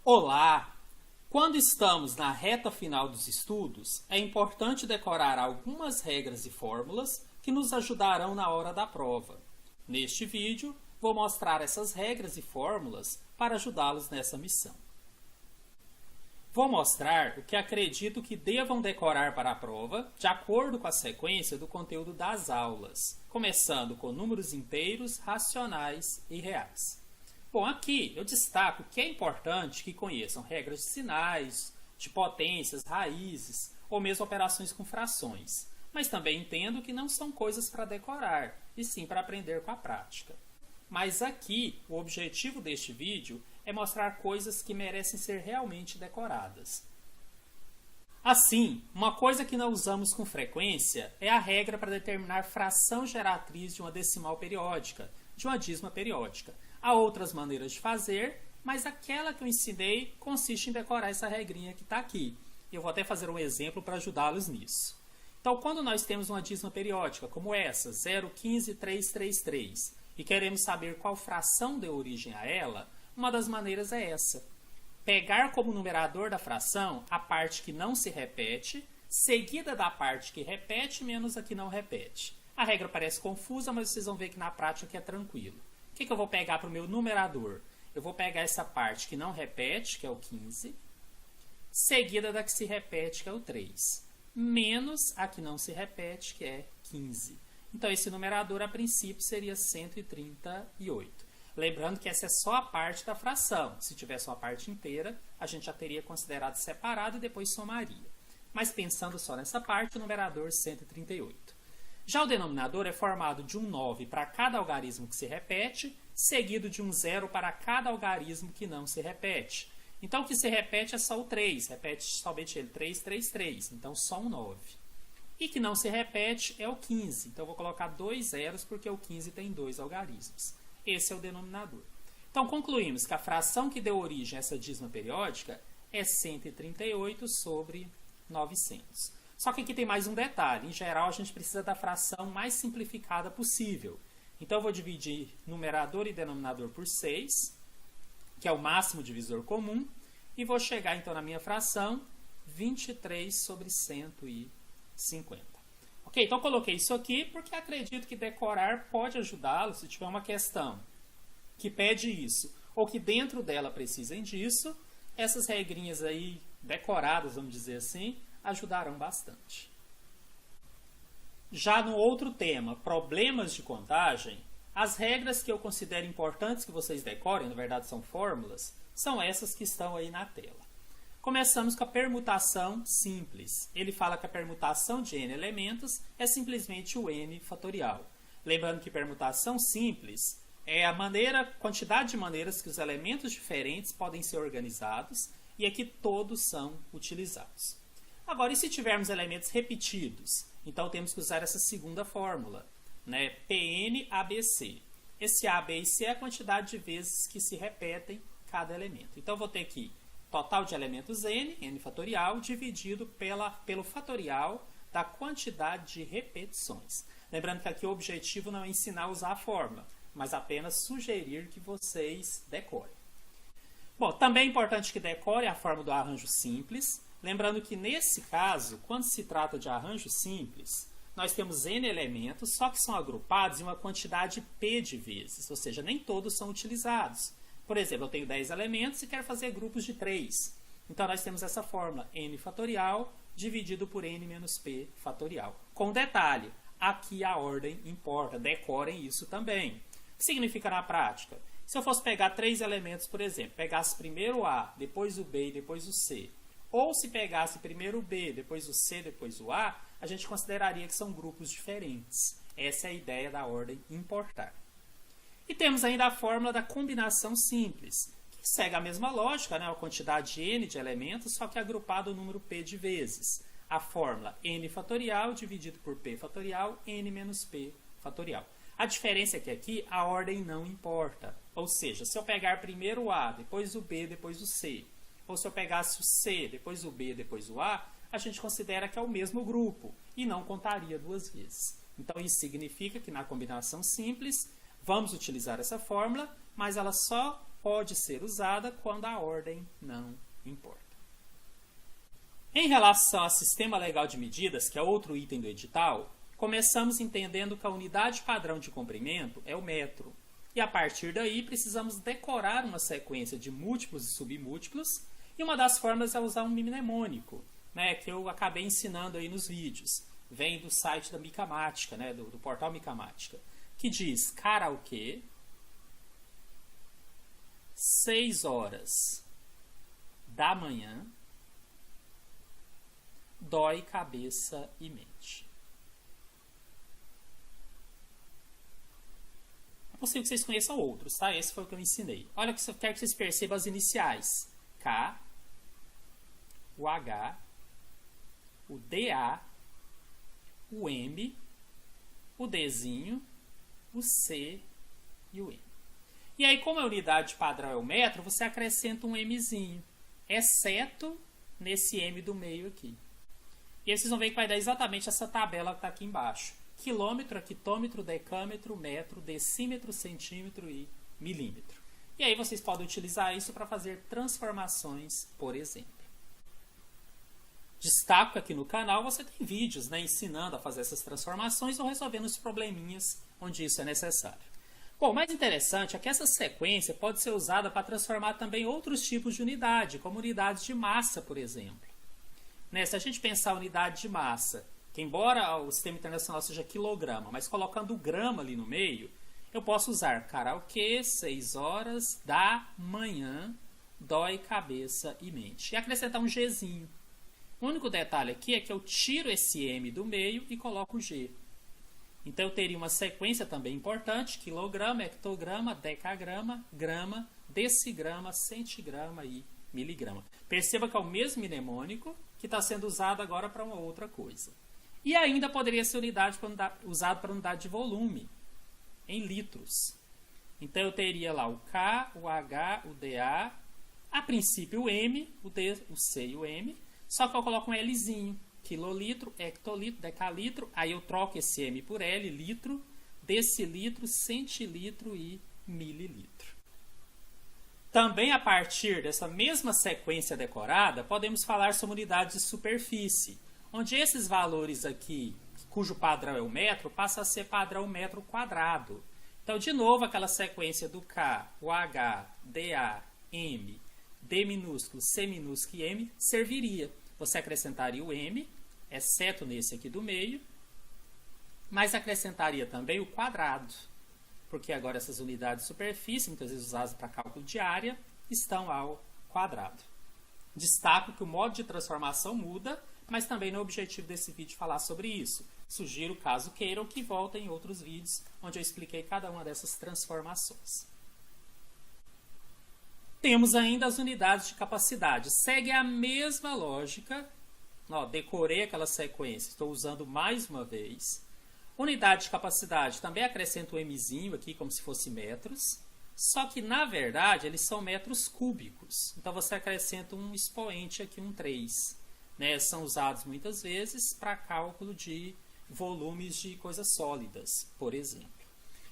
Olá! Quando estamos na reta final dos estudos, é importante decorar algumas regras e fórmulas que nos ajudarão na hora da prova. Neste vídeo, vou mostrar essas regras e fórmulas para ajudá-los nessa missão. Vou mostrar o que acredito que devam decorar para a prova, de acordo com a sequência do conteúdo das aulas, começando com números inteiros, racionais e reais. Bom, aqui eu destaco que é importante que conheçam regras de sinais, de potências, raízes ou mesmo operações com frações. Mas também entendo que não são coisas para decorar, e sim para aprender com a prática. Mas aqui, o objetivo deste vídeo é mostrar coisas que merecem ser realmente decoradas. Assim, uma coisa que não usamos com frequência é a regra para determinar fração geratriz de uma decimal periódica, de uma dízima periódica. Há outras maneiras de fazer, mas aquela que eu ensinei consiste em decorar essa regrinha que está aqui. Eu vou até fazer um exemplo para ajudá-los nisso. Então, quando nós temos uma dízima periódica como essa, 0,15333, e queremos saber qual fração deu origem a ela, uma das maneiras é essa. Pegar como numerador da fração a parte que não se repete, seguida da parte que repete menos a que não repete. A regra parece confusa, mas vocês vão ver que na prática que é tranquilo. O que eu vou pegar para o meu numerador? Eu vou pegar essa parte que não repete, que é o 15, seguida da que se repete, que é o 3, menos a que não se repete, que é 15. Então, esse numerador, a princípio, seria 138. Lembrando que essa é só a parte da fração. Se tivesse uma parte inteira, a gente já teria considerado separado e depois somaria. Mas pensando só nessa parte, o numerador 138. Já o denominador é formado de um 9 para cada algarismo que se repete, seguido de um 0 para cada algarismo que não se repete. Então, o que se repete é só o 3, repete somente ele, 3, 3, 3, então só um 9. E que não se repete é o 15, então eu vou colocar dois zeros porque o 15 tem dois algarismos. Esse é o denominador. Então, concluímos que a fração que deu origem a essa dízima periódica é 138 sobre 900. Só que aqui tem mais um detalhe. Em geral, a gente precisa da fração mais simplificada possível. Então, eu vou dividir numerador e denominador por 6, que é o máximo divisor comum, e vou chegar, então, na minha fração, 23 sobre 150. Ok, então, coloquei isso aqui porque acredito que decorar pode ajudá-lo se tiver uma questão que pede isso, ou que dentro dela precisem disso. Essas regrinhas aí decoradas, vamos dizer assim, ajudarão bastante. Já no outro tema, problemas de contagem, as regras que eu considero importantes que vocês decorem, na verdade são fórmulas, são essas que estão aí na tela. Começamos com a permutação simples. Ele fala que a permutação de n elementos é simplesmente o n fatorial. Lembrando que permutação simples é a quantidade de maneiras que os elementos diferentes podem ser organizados e aqui todos são utilizados. Agora, e se tivermos elementos repetidos? Então, temos que usar essa segunda fórmula, né? Pn ABC. Esse A, B e C é a quantidade de vezes que se repetem cada elemento. Então, eu vou ter aqui total de elementos n, n fatorial, dividido pelo fatorial da quantidade de repetições. Lembrando que aqui o objetivo não é ensinar a usar a fórmula, mas apenas sugerir que vocês decorem. Bom, também é importante que decore a fórmula do arranjo simples. Lembrando que, nesse caso, quando se trata de arranjo simples, nós temos n elementos, só que são agrupados em uma quantidade p de vezes, ou seja, nem todos são utilizados. Por exemplo, eu tenho 10 elementos e quero fazer grupos de 3. Então, nós temos essa fórmula n fatorial dividido por n menos p fatorial. Com detalhe, aqui a ordem importa, decorem isso também. O que significa na prática? Se eu fosse pegar 3 elementos, por exemplo, pegasse primeiro o A, depois o B e depois o C, ou se pegasse primeiro o B, depois o C, depois o A, a gente consideraria que são grupos diferentes. Essa é a ideia da ordem importar. E temos ainda a fórmula da combinação simples, que segue a mesma lógica, né? A quantidade n de elementos, só que agrupado o número p de vezes. A fórmula n fatorial dividido por p fatorial, n menos p fatorial. A diferença é que aqui a ordem não importa. Ou seja, se eu pegar primeiro o A, depois o B, depois o C, ou se eu pegasse o C, depois o B, depois o A, a gente considera que é o mesmo grupo e não contaria duas vezes. Então, isso significa que na combinação simples, vamos utilizar essa fórmula, mas ela só pode ser usada quando a ordem não importa. Em relação ao sistema legal de medidas, que é outro item do edital, começamos entendendo que a unidade padrão de comprimento é o metro. E a partir daí precisamos decorar uma sequência de múltiplos e submúltiplos, e uma das formas é usar um mnemônico, né, que eu acabei ensinando aí nos vídeos. Vem do site da Micamática, né, do portal Micamática, que diz karaokê, 6 horas da manhã, dói cabeça e mente. É possível que vocês conheçam outros, tá? Esse foi o que eu ensinei. Olha, eu quero que vocês percebam as iniciais. K, o H, o DA, o M, o Dzinho, o C e o M. E aí, como a unidade padrão é o metro, você acrescenta um Mzinho, exceto nesse M do meio aqui. E aí vocês vão ver que vai dar exatamente essa tabela que está aqui embaixo. Quilômetro, hectômetro, decâmetro, metro, decímetro, centímetro e milímetro. E aí vocês podem utilizar isso para fazer transformações, por exemplo. Destaco que aqui no canal você tem vídeos, né, ensinando a fazer essas transformações ou resolvendo os probleminhas onde isso é necessário. Bom, o mais interessante é que essa sequência pode ser usada para transformar também outros tipos de unidade, como unidades de massa, por exemplo. Né, se a gente pensar a unidade de massa, que embora o sistema internacional seja quilograma, mas colocando o grama ali no meio, eu posso usar karaokê, 6 horas da manhã, dói cabeça e mente. E acrescentar um Gzinho. O único detalhe aqui é que eu tiro esse M do meio e coloco o G. Então eu teria uma sequência também importante, quilograma, hectograma, decagrama, grama, decigrama, centigrama e miligrama. Perceba que é o mesmo mnemônico que está sendo usado agora para uma outra coisa. E ainda poderia ser usado para unidade de volume, em litros. Então eu teria lá o K, o H, o DA, a princípio o M, o D, o C e o M, só que eu coloco um Lzinho, quilolitro, hectolitro, decalitro, aí eu troco esse M por L, litro, decilitro, centilitro e mililitro. Também a partir dessa mesma sequência decorada, podemos falar sobre unidades de superfície, onde esses valores aqui, cujo padrão é o metro, passa a ser padrão metro quadrado. Então, de novo, aquela sequência do K, o H, DA, M, D minúsculo, C minúsculo e M serviria. Você acrescentaria o M, exceto nesse aqui do meio, mas acrescentaria também o quadrado, porque agora essas unidades de superfície, muitas vezes usadas para cálculo de área, estão ao quadrado. Destaco que o modo de transformação muda, mas também não é o objetivo desse vídeo falar sobre isso. Sugiro, caso queiram, que voltem em outros vídeos onde eu expliquei cada uma dessas transformações. Temos ainda as unidades de capacidade. Segue a mesma lógica. Ó, decorei aquela sequência, estou usando mais uma vez. Unidade de capacidade, também acrescento um Mzinho aqui, como se fosse metros. Só que, na verdade, eles são metros cúbicos. Então, você acrescenta um expoente aqui, um 3. Né? São usados muitas vezes para cálculo de volumes de coisas sólidas, por exemplo.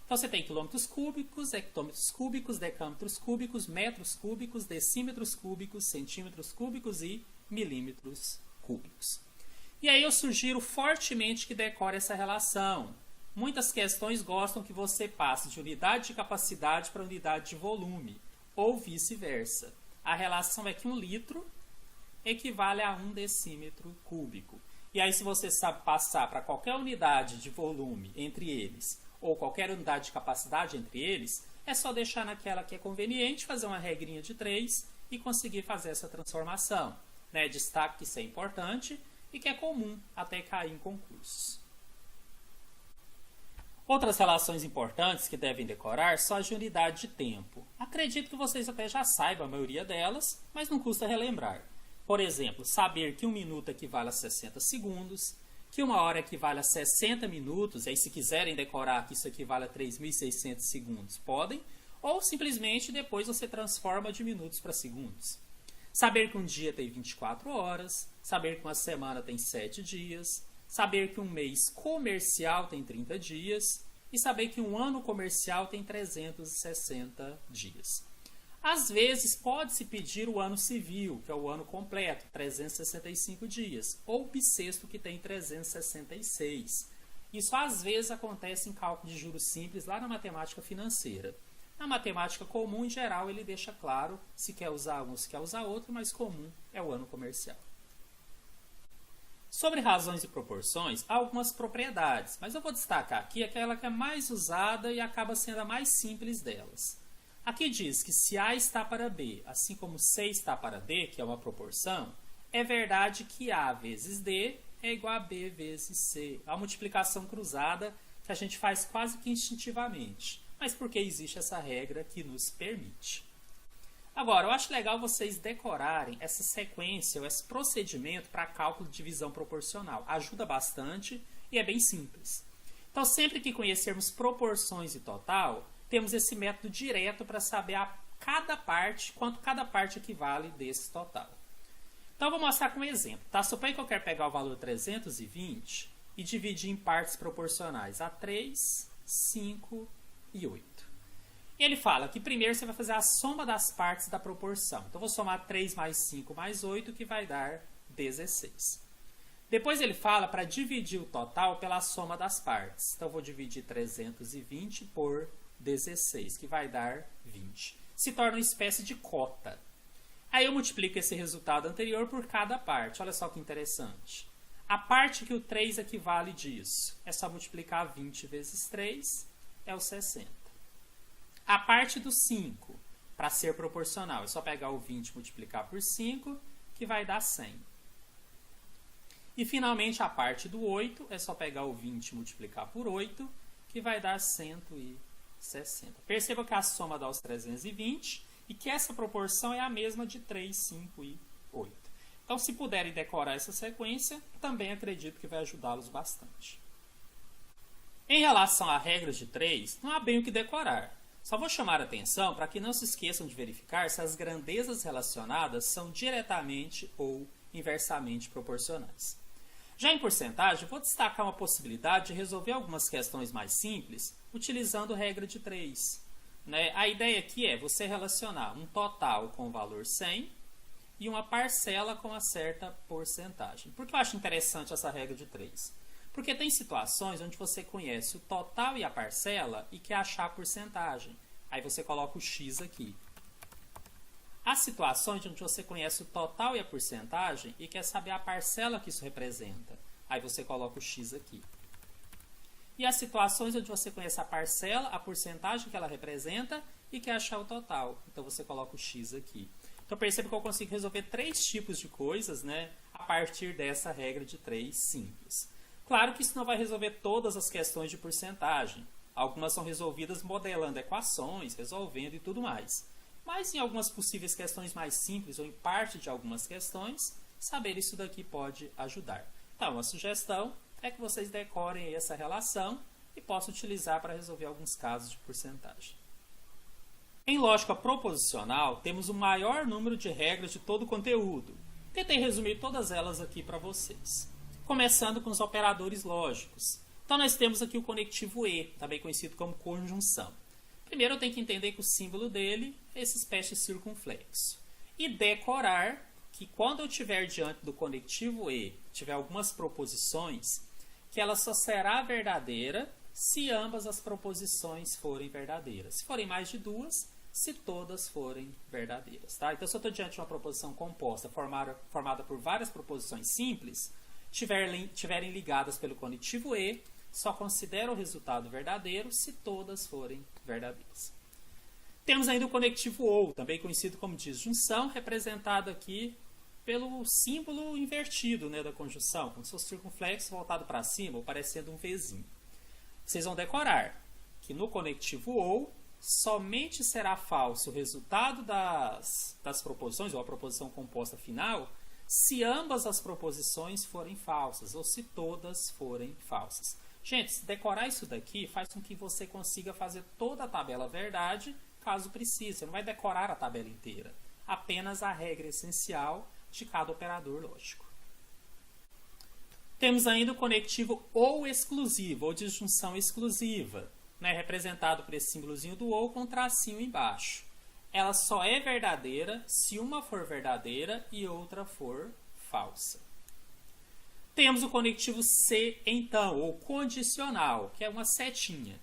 Então, você tem quilômetros cúbicos, hectômetros cúbicos, decâmetros cúbicos, metros cúbicos, decímetros cúbicos, centímetros cúbicos e milímetros cúbicos. E aí eu sugiro fortemente que decore essa relação. Muitas questões gostam que você passe de unidade de capacidade para unidade de volume, ou vice-versa. A relação é que 1 litro equivale a 1 decímetro cúbico. E aí, se você sabe passar para qualquer unidade de volume entre eles, ou qualquer unidade de capacidade entre eles, é só deixar naquela que é conveniente, fazer uma regrinha de 3 e conseguir fazer essa transformação. Né? Destaque que isso é importante e que é comum até cair em concursos. Outras relações importantes que devem decorar são as de unidade de tempo. Acredito que vocês até já saibam a maioria delas, mas não custa relembrar. Por exemplo, saber que 1 minuto equivale a 60 segundos, que 1 hora equivale a 60 minutos, e aí se quiserem decorar que isso equivale a 3.600 segundos, podem, ou simplesmente depois você transforma de minutos para segundos. Saber que um dia tem 24 horas, saber que uma semana tem 7 dias, saber que um mês comercial tem 30 dias e saber que um ano comercial tem 360 dias. Às vezes, pode-se pedir o ano civil, que é o ano completo, 365 dias, ou o bissexto, que tem 366. Isso, às vezes, acontece em cálculo de juros simples, lá na matemática financeira. Na matemática comum, em geral, ele deixa claro se quer usar um ou se quer usar outro, mas comum é o ano comercial. Sobre razões e proporções, há algumas propriedades, mas eu vou destacar aqui aquela que é mais usada e acaba sendo a mais simples delas. Aqui diz que se A está para B, assim como C está para D, que é uma proporção, é verdade que A vezes D é igual a B vezes C. É uma multiplicação cruzada que a gente faz quase que instintivamente, mas porque existe essa regra que nos permite. Agora, eu acho legal vocês decorarem essa sequência ou esse procedimento para cálculo de divisão proporcional. Ajuda bastante e é bem simples. Então, sempre que conhecermos proporções e total, temos esse método direto para saber a cada parte, quanto cada parte equivale desse total. Então, eu vou mostrar com um exemplo. Tá? Suponha que eu quero pegar o valor 320 e dividir em partes proporcionais a 3, 5 e 8. E ele fala que primeiro você vai fazer a soma das partes da proporção. Então, eu vou somar 3 mais 5 mais 8, que vai dar 16. Depois ele fala para dividir o total pela soma das partes. Então, eu vou dividir 320 por 16, que vai dar 20. Se torna uma espécie de cota. Aí eu multiplico esse resultado anterior por cada parte. Olha só que interessante. A parte que o 3 equivale disso é só multiplicar 20 vezes 3, é o 60. A parte do 5, para ser proporcional, é só pegar o 20 e multiplicar por 5, que vai dar 100. E, finalmente, a parte do 8, é só pegar o 20 e multiplicar por 8, que vai dar 160. Perceba que a soma dá os 320 e que essa proporção é a mesma de 3, 5 e 8. Então, se puderem decorar essa sequência, também acredito que vai ajudá-los bastante. Em relação à regra de 3, não há bem o que decorar. Só vou chamar a atenção para que não se esqueçam de verificar se as grandezas relacionadas são diretamente ou inversamente proporcionais. Já em porcentagem, vou destacar uma possibilidade de resolver algumas questões mais simples utilizando a regra de 3. A ideia aqui é você relacionar um total com o valor 100 e uma parcela com uma certa porcentagem. Por que eu acho interessante essa regra de 3? Porque tem situações onde você conhece o total e a parcela e quer achar a porcentagem. Aí você coloca o X aqui. Há situações onde você conhece o total e a porcentagem e quer saber a parcela que isso representa. Aí você coloca o X aqui. E há situações onde você conhece a parcela, a porcentagem que ela representa e quer achar o total. Então você coloca o X aqui. Então perceba que eu consigo resolver 3 tipos de coisas, a partir dessa regra de 3 simples. Claro que isso não vai resolver todas as questões de porcentagem. Algumas são resolvidas modelando equações, resolvendo e tudo mais. Mas em algumas possíveis questões mais simples ou em parte de algumas questões, saber isso daqui pode ajudar. Então, uma sugestão é que vocês decorem essa relação e possam utilizar para resolver alguns casos de porcentagem. Em lógica proposicional, temos o maior número de regras de todo o conteúdo. Tentei resumir todas elas aqui para vocês. Começando com os operadores lógicos. Então, nós temos aqui o conectivo E, também conhecido como conjunção. Primeiro, eu tenho que entender que o símbolo dele é esse espécie circunflexo. E decorar que quando eu estiver diante do conectivo E, tiver algumas proposições, que ela só será verdadeira se ambas as proposições forem verdadeiras. Se forem mais de duas, se todas forem verdadeiras. Tá? Então, se eu estou diante de uma proposição composta formada por várias proposições simples, tiverem ligadas pelo conectivo E, só considero o resultado verdadeiro se todas forem verdadeiras. Temos ainda o conectivo OU, também conhecido como disjunção, representado aqui pelo símbolo invertido da conjunção, como se fosse circunflexo voltado para cima, ou parecendo um Vzinho. Vocês vão decorar que no conectivo OU, somente será falso o resultado das proposições, ou a proposição composta final, se ambas as proposições forem falsas, ou se todas forem falsas. Gente, se decorar isso daqui faz com que você consiga fazer toda a tabela verdade, caso precise. Você não vai decorar a tabela inteira, apenas a regra essencial de cada operador lógico. Temos ainda o conectivo OU exclusivo, ou disjunção exclusiva, representado por esse símbolozinho do OU com um tracinho embaixo. ela só é verdadeira se uma for verdadeira e outra for falsa. Temos o conectivo se, então, ou condicional, que é uma setinha.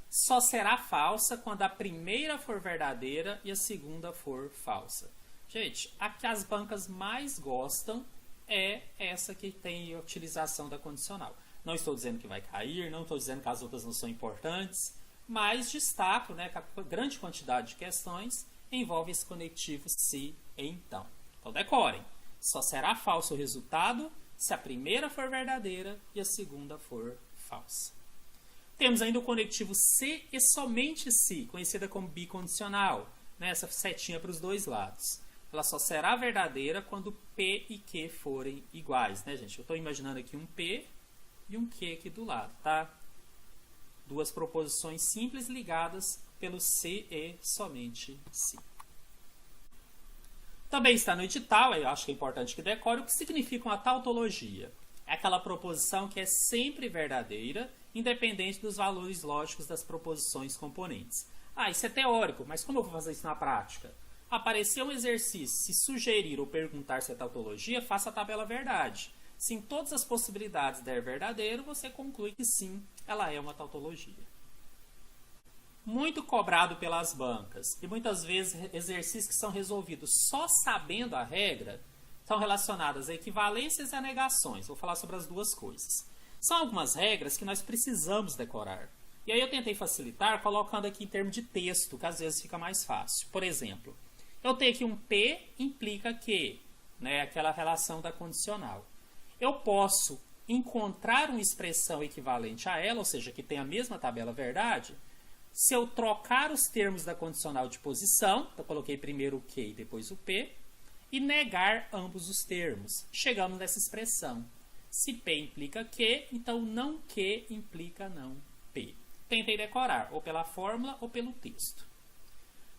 Só será falsa quando a primeira for verdadeira e a segunda for falsa. Gente, a que as bancas mais gostam é essa que tem a utilização da condicional. Não estou dizendo que vai cair, não estou dizendo que as outras não são importantes, mas destaco, né, que a grande quantidade de questões envolve esse conectivo se, então. Então decorem, só será falso o resultado se a primeira for verdadeira e a segunda for falsa. Temos ainda o conectivo se e somente se, conhecida como bicondicional, né, essa setinha para os dois lados. Ela só será verdadeira quando P e Q forem iguais, né, gente? Eu estou imaginando aqui um P e um Q aqui do lado, tá? Duas proposições simples ligadas pelo se e somente se. Também está no edital, eu acho que é importante que decore, o que significa uma tautologia. É aquela proposição que é sempre verdadeira, independente dos valores lógicos das proposições componentes. Ah, isso é teórico, mas como eu vou fazer isso na prática? Aparecer um exercício, se sugerir ou perguntar se é tautologia, faça a tabela verdade. Se em todas as possibilidades der verdadeiro, você conclui que sim, ela é uma tautologia. Muito cobrado pelas bancas e muitas vezes exercícios que são resolvidos só sabendo a regra estão relacionados a equivalências e a negações. Vou falar sobre as duas coisas. São algumas regras que nós precisamos decorar. E aí eu tentei facilitar colocando aqui em termos de texto, que às vezes fica mais fácil. Por exemplo, eu tenho aqui um P implica que, né, aquela relação da condicional. Eu posso encontrar uma expressão equivalente a ela, ou seja, que tem a mesma tabela verdade, se eu trocar os termos da condicional de posição, então eu coloquei primeiro o Q e depois o P, e negar ambos os termos. Chegamos nessa expressão. Se P implica Q, então não Q implica não P. Tentei decorar, ou pela fórmula ou pelo texto.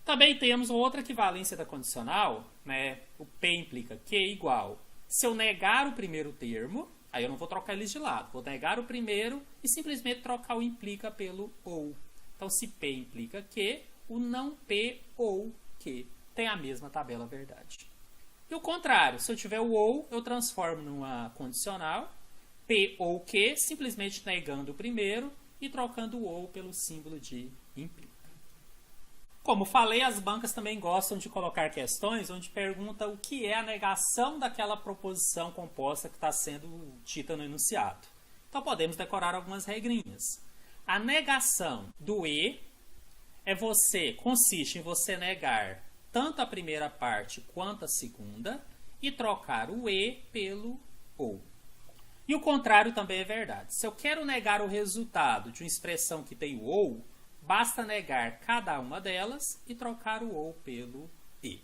Também temos outra equivalência da condicional, né? O P implica Q igual. Se eu negar o primeiro termo, aí eu não vou trocar eles de lado, vou negar o primeiro e simplesmente trocar o implica pelo ou. Então, se P implica Q, o não P ou Q tem a mesma tabela verdade. E o contrário, se eu tiver o ou, eu transformo numa condicional, P ou Q, simplesmente negando o primeiro e trocando o ou pelo símbolo de implica. Como falei, as bancas também gostam de colocar questões onde pergunta o que é a negação daquela proposição composta que está sendo dita no enunciado. Então, podemos decorar algumas regrinhas. A negação do e consiste em você negar tanto a primeira parte quanto a segunda e trocar o e pelo ou. E o contrário também é verdade. Se eu quero negar o resultado de uma expressão que tem o ou, basta negar cada uma delas e trocar o ou pelo e.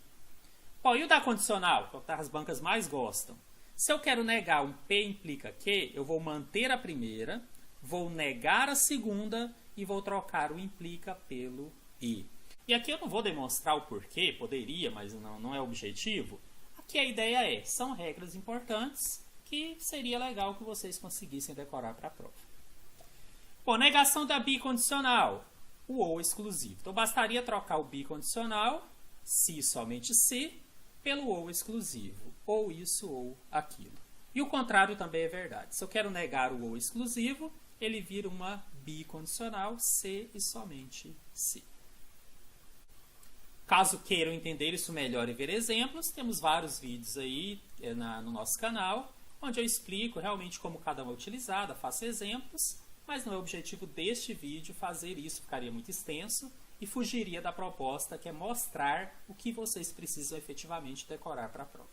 Bom, e o da condicional, que as bancas mais gostam? Se eu quero negar um P implica Q, eu vou manter a primeira, vou negar a segunda e vou trocar o implica pelo e. E aqui eu não vou demonstrar o porquê, poderia, mas não é o objetivo. Aqui a ideia são regras importantes que seria legal que vocês conseguissem decorar para a prova. Bom, negação da bicondicional, o ou exclusivo. Então bastaria trocar o bicondicional, se somente se, pelo ou exclusivo, ou isso ou aquilo. E o contrário também é verdade. Se eu quero negar o ou exclusivo, ele vira uma bicondicional, se e somente se. Caso queiram entender isso melhor e ver exemplos, temos vários vídeos aí no nosso canal, onde eu explico realmente como cada uma é utilizada, faço exemplos, mas não é o objetivo deste vídeo fazer isso, ficaria muito extenso e fugiria da proposta que é mostrar o que vocês precisam efetivamente decorar para a prova.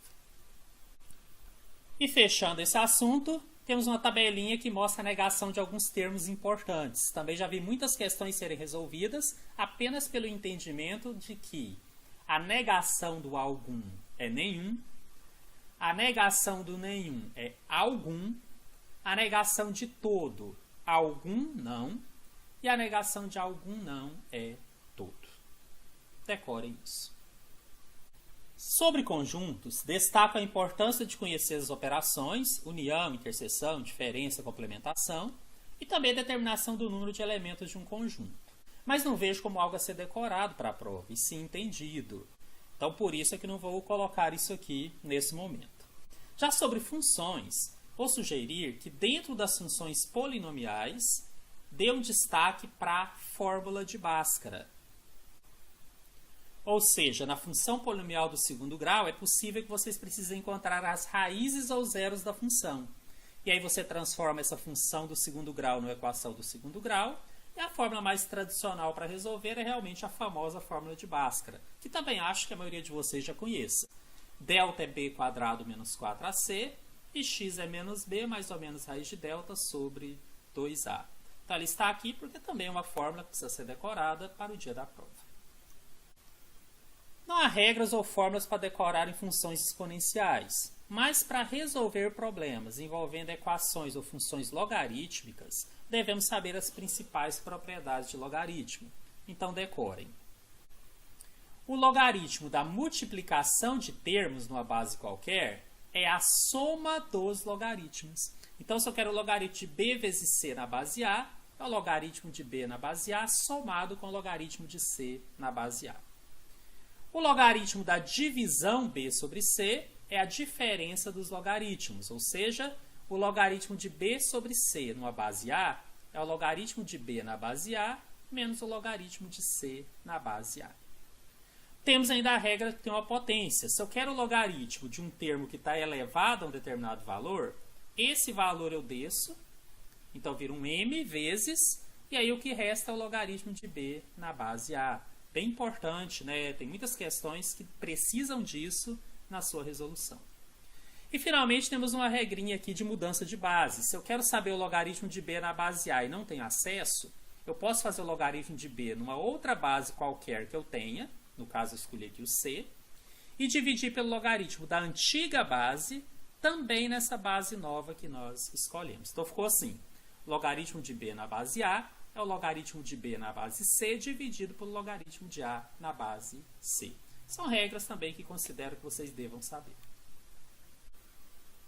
E fechando esse assunto, temos uma tabelinha que mostra a negação de alguns termos importantes. Também já vi muitas questões serem resolvidas apenas pelo entendimento de que a negação do algum é nenhum, a negação do nenhum é algum, a negação de todo, algum não, e a negação de algum não é todo. Decorem isso. Sobre conjuntos, destaco a importância de conhecer as operações, união, interseção, diferença, complementação, e também a determinação do número de elementos de um conjunto. mas não vejo como algo a ser decorado para a prova, e sim entendido. Então, por isso é que não vou colocar isso aqui nesse momento. Já sobre funções, vou sugerir que dentro das funções polinomiais, dê um destaque para a fórmula de Bhaskara. Ou seja, na função polinomial do segundo grau, é possível que vocês precisem encontrar as raízes ou zeros da função. E aí você transforma essa função do segundo grau numa equação do segundo grau, e a fórmula mais tradicional para resolver é realmente a famosa fórmula de Bhaskara, que também acho que a maioria de vocês já conheça. Delta é b² menos 4ac, e x é menos b mais ou menos raiz de delta sobre 2a. Então, ela está aqui porque também é uma fórmula que precisa ser decorada para o dia da prova. Não há regras ou fórmulas para decorar em funções exponenciais, mas para resolver problemas envolvendo equações ou funções logarítmicas, devemos saber as principais propriedades de logaritmo. Então, decorem. O logaritmo da multiplicação de termos numa base qualquer é a soma dos logaritmos. Então, se eu quero o logaritmo de b vezes c na base A, é o logaritmo de b na base A somado com o logaritmo de c na base A. O logaritmo da divisão b sobre c é a diferença dos logaritmos, ou seja, o logaritmo de b sobre c numa base A é o logaritmo de b na base A menos o logaritmo de c na base A. Temos ainda a regra que tem uma potência. Se eu quero o logaritmo de um termo que está elevado a um determinado valor, esse valor eu desço, então vira um m vezes, e aí o que resta é o logaritmo de b na base A. Bem importante, né? Tem muitas questões que precisam disso na sua resolução. E finalmente temos uma regrinha aqui de mudança de base. Se eu quero saber o logaritmo de b na base A e não tenho acesso, eu posso fazer o logaritmo de b numa outra base qualquer que eu tenha, no caso eu escolhi aqui o c, e dividir pelo logaritmo da antiga base, também nessa base nova que nós escolhemos. Então ficou assim, logaritmo de b na base A é o logaritmo de b na base c dividido pelo logaritmo de A na base c. São regras também que considero que vocês devam saber.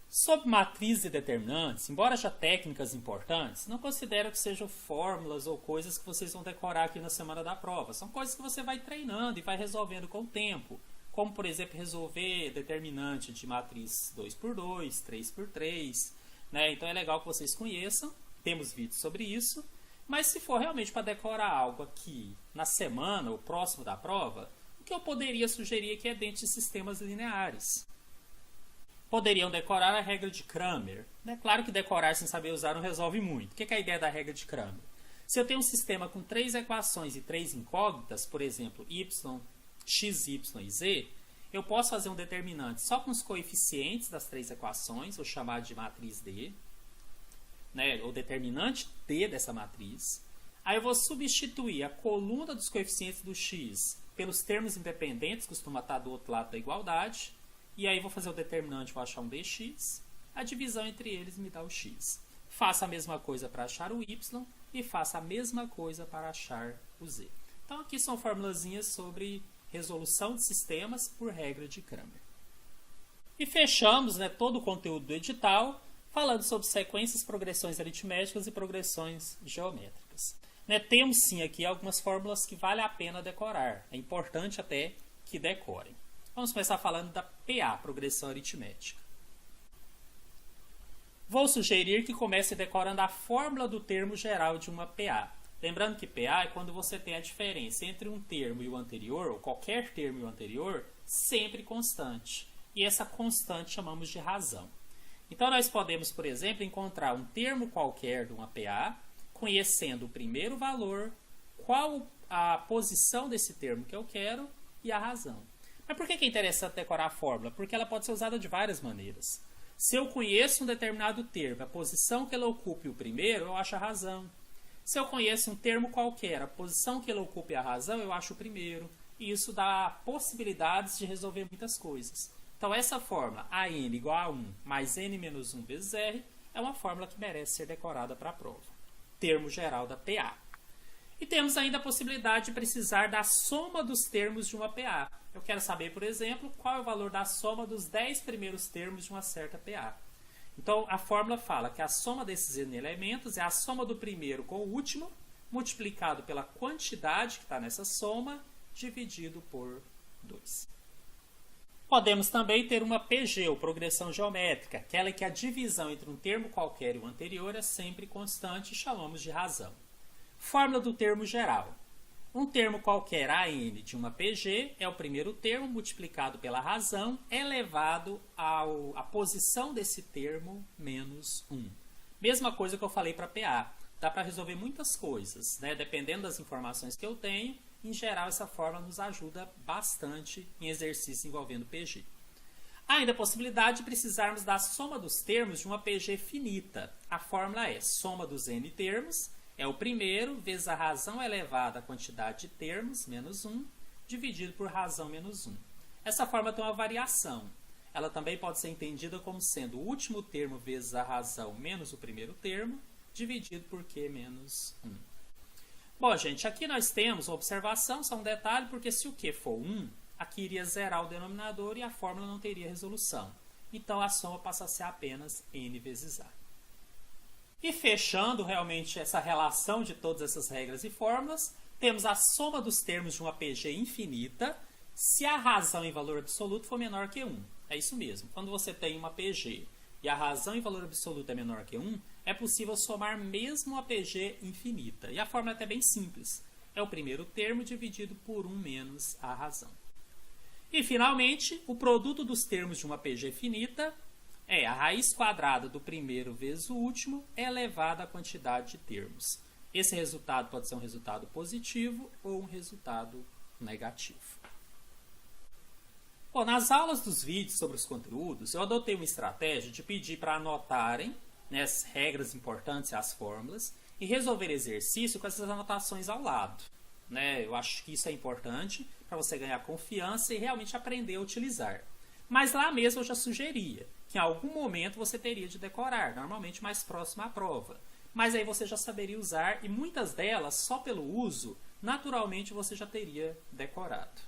Sobre matrizes e determinantes, embora já técnicas importantes, não considero que sejam fórmulas ou coisas que vocês vão decorar aqui na semana da prova. São coisas que você vai treinando e vai resolvendo com o tempo. Como, por exemplo, resolver determinante de matriz 2×2, 3×3. Né? Então é legal que vocês conheçam. Temos vídeos sobre isso. Mas se for realmente para decorar algo aqui na semana ou próximo da prova, o que eu poderia sugerir aqui é dentro de sistemas lineares. Poderiam decorar a regra de Cramer. É claro que decorar sem saber usar não resolve muito. O que é a ideia da regra de Cramer? Se eu tenho um sistema com 3 equações e 3 incógnitas, por exemplo, y, x, y e z, eu posso fazer um determinante só com os coeficientes das 3 equações, vou chamar de matriz D, né, o determinante D dessa matriz. Aí eu vou substituir a coluna dos coeficientes do x pelos termos independentes, costuma estar do outro lado da igualdade. E aí vou fazer o determinante, vou achar um dx. A divisão entre eles me dá o x. Faça a mesma coisa para achar o y e faça a mesma coisa para achar o z. Então aqui são formulazinhas sobre resolução de sistemas por regra de Cramer. E fechamos, né, todo o conteúdo do edital falando sobre sequências, progressões aritméticas e progressões geométricas. Né, temos sim aqui algumas fórmulas que vale a pena decorar. É importante até que decorem. Vamos começar falando da PA, progressão aritmética. Vou sugerir que comece decorando a fórmula do termo geral de uma PA. Lembrando que PA é quando você tem a diferença entre um termo e o anterior, ou qualquer termo e o anterior, sempre constante. E essa constante chamamos de razão. Então nós podemos, por exemplo, encontrar um termo qualquer de uma PA, conhecendo o primeiro valor, qual a posição desse termo que eu quero e a razão. Mas por que é interessante decorar a fórmula? Porque ela pode ser usada de várias maneiras. Se eu conheço um determinado termo, a posição que ele ocupe o primeiro, eu acho a razão. Se eu conheço um termo qualquer, a posição que ele ocupe a razão, eu acho o primeiro. E isso dá possibilidades de resolver muitas coisas. Então essa fórmula, AN igual a 1 mais N menos 1 vezes R, é uma fórmula que merece ser decorada para a prova. Termo geral da PA. E temos ainda a possibilidade de precisar da soma dos termos de uma PA. Eu quero saber, por exemplo, qual é o valor da soma dos 10 primeiros termos de uma certa PA. Então, a fórmula fala que a soma desses N elementos é a soma do primeiro com o último, multiplicado pela quantidade que está nessa soma, dividido por 2. Podemos também ter uma PG, ou progressão geométrica, aquela em que a divisão entre um termo qualquer e o anterior é sempre constante e chamamos de razão. Fórmula do termo geral. Um termo qualquer AN de uma PG é o primeiro termo multiplicado pela razão elevado à posição desse termo menos 1. Mesma coisa que eu falei para PA. Dá para resolver muitas coisas, né? Dependendo das informações que eu tenho. Em geral, essa fórmula nos ajuda bastante em exercícios envolvendo PG. Há ainda a possibilidade de precisarmos da soma dos termos de uma PG finita. A fórmula é soma dos n termos, é o primeiro, vezes a razão elevada à quantidade de termos, menos 1, dividido por razão menos 1. Essa forma tem uma variação. Ela também pode ser entendida como sendo o último termo vezes a razão menos o primeiro termo, dividido por Q menos 1. Bom, gente, aqui nós temos uma observação, só um detalhe, porque se o Q for 1, aqui iria zerar o denominador e a fórmula não teria resolução. Então, a soma passa a ser apenas n vezes a. E fechando realmente essa relação de todas essas regras e fórmulas, temos a soma dos termos de uma PG infinita se a razão em valor absoluto for menor que 1. É isso mesmo. Quando você tem uma PG e a razão em valor absoluto é menor que 1, é possível somar mesmo a PG infinita. E a fórmula é até bem simples. É o primeiro termo dividido por 1 menos a razão. E, finalmente, o produto dos termos de uma PG finita é a raiz quadrada do primeiro vezes o último elevada à quantidade de termos. Esse resultado pode ser um resultado positivo ou um resultado negativo. Bom, nas aulas dos vídeos sobre os conteúdos, eu adotei uma estratégia de pedir para anotarem, né, as regras importantes e as fórmulas e resolver exercício com essas anotações ao lado. Né? Eu acho que isso é importante para você ganhar confiança e realmente aprender a utilizar. Mas lá mesmo eu já sugeria que em algum momento você teria de decorar, normalmente mais próximo à prova. Mas aí você já saberia usar e muitas delas, só pelo uso, naturalmente você já teria decorado.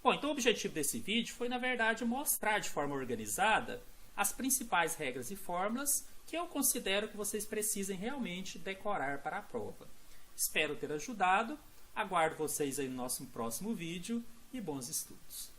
Bom, então o objetivo desse vídeo foi, na verdade, mostrar de forma organizada as principais regras e fórmulas que eu considero que vocês precisem realmente decorar para a prova. Espero ter ajudado, aguardo vocês aí no nosso próximo vídeo e bons estudos!